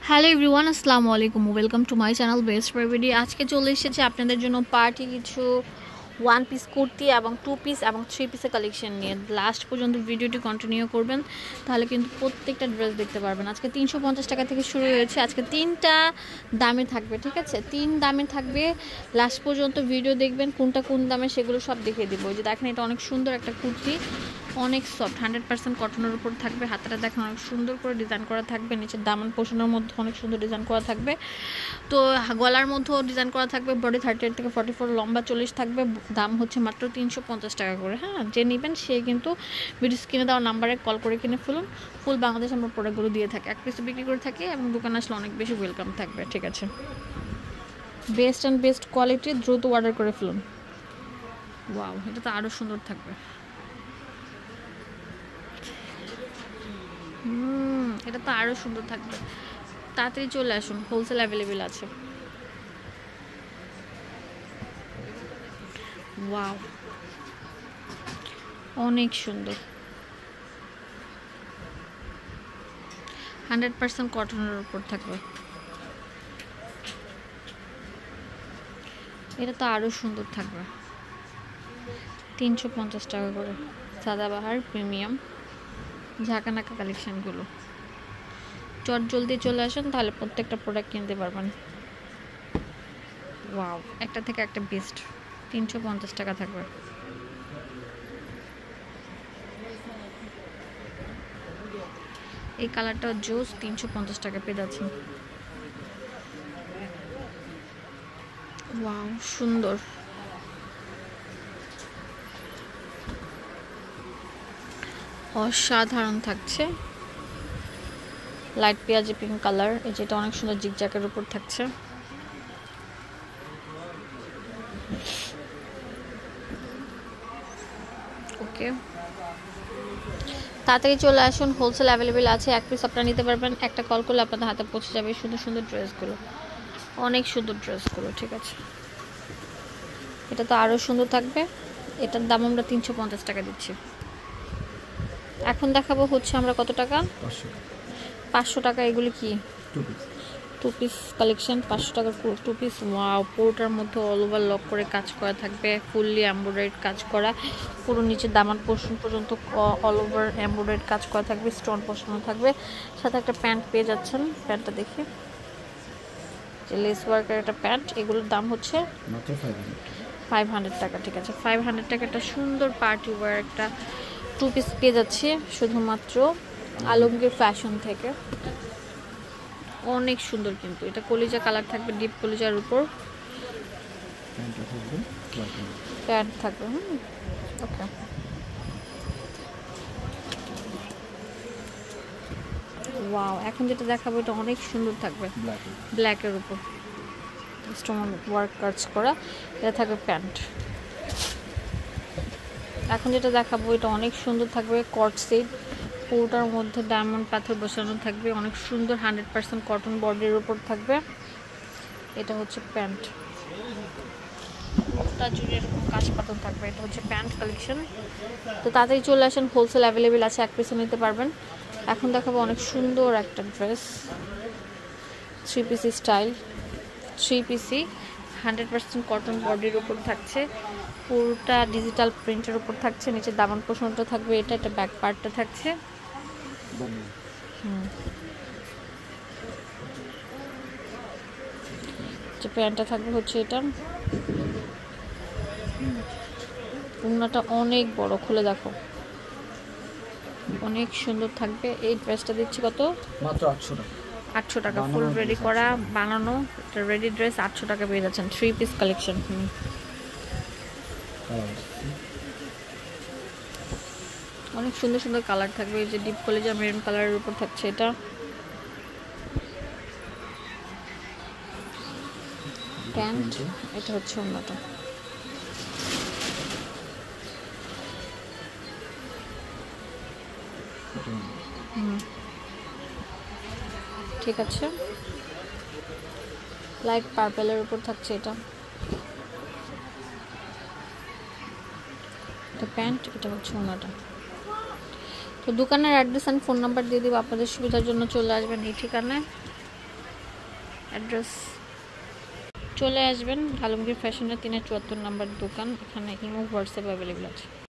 Hello everyone, আসসালামু আলাইকুম, welcome to my channel best প্রাইভেটি। আজকে চলে এসেছে আপনাদের জন্য পার্টি কিছু ওয়ান পিস কুর্তি এবং টু পিস এবং থ্রি পিসের কালেকশন নিয়ে। লাস্ট পর্যন্ত ভিডিওটি কন্টিনিউ করবেন, তাহলে কিন্তু প্রত্যেকটা ড্রেস দেখতে পারবেন। আজকে 350 টাকা থেকে শুরু হয়েছে, আজকে তিনটা দামে থাকবে, ঠিক আছে? তিন দামে থাকবে, লাস্ট পর্যন্ত ভিডিও দেখবেন কোনটা কোন দামে সেগুলো সব দেখিয়ে দেবো। যে দেখেন, এটা অনেক সুন্দর একটা কুর্তি, অনেক সফট, 100% কটনের উপর থাকবে। হাতটা দেখেন অনেক সুন্দর করে ডিজাইন করা থাকবে, নিচের দামান পোষণের মধ্যে অনেক সুন্দর ডিজাইন করা থাকবে, তো গলার মধ্যেও ডিজাইন করা থাকবে। বডি 38 থেকে 44, লম্বা 40 থাকবে। দাম হচ্ছে মাত্র 350 টাকা করে। হ্যাঁ, যে নেবেন সে কিন্তু ভিডিও স্ক্রিনে দেওয়া নাম্বারে কল করে কিনে ফেলুন। ফুল বাংলাদেশ আমরা প্রোডাক্টগুলো দিয়ে থাকি, এক পিস বিক্রি করে থাকি এবং দোকানে আসলে অনেক বেশি ওয়েলকাম থাকবে, ঠিক আছে? বেস্ট অ্যান্ড বেস্ট কোয়ালিটি, দ্রুত অর্ডার করে ফেলুন। ওয়াও, এটা তো আরও সুন্দর থাকবে। এটা তো আরও সুন্দর থাকবে, তাড়াতাড়ি চলে আসুন, হোলসেল অ্যাভেলেবেল আছে। ওয়াও, অনেক সুন্দর, 100% কটনের উপর থাকবে। এটা তো আরও সুন্দর থাকবে, 350 টাকা করে। সাদাবাহার প্রিমিয়াম ঝাঁকানাকা কালেকশানগুলো, চট জলদি চলে আসুন, তাহলে প্রত্যেকটা প্রোডাক্ট কিনতে পারবেন। ওয়াও, একটা থেকে একটা বেস্ট, 350 টাকা থাকবে। এই কালারটা জোস, 350 টাকা পেয়ে যাচ্ছেন। ওয়াও, সুন্দর, অসাধারণ থাকছে। লাইট পেঁয়াজি পিঙ্ক কালার, যেটা অনেক সুন্দর জিগজ্যাকের উপর থাকছে। ওকে, তাড়াতাড়ি চলে আসুন, হোলসেল অ্যাভেলেবেল আছে। এক পিস আপনারা নিতে পারবেন, একটা কল করলে আপনাদের হাতে পৌঁছে যাবে। সুন্দর সুন্দর ড্রেসগুলো, অনেক সুন্দর ড্রেসগুলো, ঠিক আছে? এটা তো আরও সুন্দর থাকবে। এটার দাম আমরা 350 টাকা দিচ্ছি। এখন দেখাবো হচ্ছে আমরা কত টাকা, 500 টাকা। এগুলি কি টু পিস কালেকশন, 500 টাকার টু পিস। ওয়াও, পুরোটার মধ্যে অল ওভার লক করে কাজ করা থাকবে, ফুললি এমব্রয়ডারিড কাজ করা, পুরো নিচে দামান পোর্শন পর্যন্ত অল ওভার এমব্রয়ডারিড কাজ করা থাকবে, স্টোন পোর্শনও থাকবে। সাথে একটা প্যান্ট পেয়ে যাচ্ছেন, প্যান্টটা দেখে, যে লেস ওয়ার্কের একটা প্যান্ট। এগুলোর দাম হচ্ছে 500 টাকা, ঠিক আছে? 500 টাকা একটা সুন্দর পার্টি ওয়ার একটা টু পিস পেয়ে যাচ্ছে শুধুমাত্র আলমগীর ফ্যাশন থেকে। অনেক সুন্দর, কিন্তু এটা কলিজা কালার থাকবে, ডিপ কলিজার উপর প্যান্ট থাকবে। ওকে, ওয়াও, এখন যেটা দেখাবো এটা অনেক সুন্দর থাকবে, ব্ল্যাকের উপর স্টোন ওয়ার্ক কাজ করা, এটা থাকবে প্যান্ট। এখন যেটা দেখাবো এটা অনেক সুন্দর থাকবে, কট সেট, পুরোটার মধ্যে ডায়মন্ড পাথর বসানো থাকবে, অনেক সুন্দর, 100% কটন বডির উপর থাকবে। এটা হচ্ছে প্যান্ট, পুরোটা জুড়ে এরকম কাজ পাথর থাকবে। এটা হচ্ছে প্যান্ট কালেকশন। তো তাড়াতাড়ি চলে আসেন, হোলসেল অ্যাভেলেবেল আছে, এক পিসে নিতে পারবেন। এখন দেখাবো অনেক সুন্দর একটা ড্রেস, থ্রি পিসি স্টাইল, থ্রি পিসি 100% কটন বডির উপর থাকছে, পুরোটা ডিজিটাল প্রিন্টের উপর থাকছে। নিচে দামান পোষণটা থাকবে, এটা ব্যাক পার্টটা থাকছে। যে প্যান্টটা থাকবে হচ্ছে এটা, ওড়নাটা অনেক বড়, খুলে দেখো, অনেক সুন্দর থাকবে। এই ড্রেসটা দিচ্ছি কত? মাত্র 800 টাকা। 800 টাকা, ফুল রেডি করা, বানানো, এটা রেডি ড্রেস 800 টাকা পেয়ে যাচ্ছেন, থ্রি পিস কালেকশন। অনেক সুন্দর সুন্দর কালার থাকবে, এই যে ডিপ কলিজা মেরুন কালারের উপর থাকছে এটা। প্যান্ট, এটা হচ্ছে ওড়নাটা। ঠিক আছে, লাইট পার্পেলের উপর থাকছে এটা প্যান্ট, এটা হচ্ছে ওড়নাটা। তো দোকানের অ্যাড্রেস এন্ড ফোন নাম্বার দিয়ে দিব, আপনাদের সুবিধার জন্য চলে আসবেন এই ঠিকানায়। অ্যাড্রেস চলে আসবেন ঢালুমগির ফ্যাশনের 374 নম্বর দোকান। এখানে ইমো হোয়াটসঅ্যাপ অ্যাভেলেবল আছে।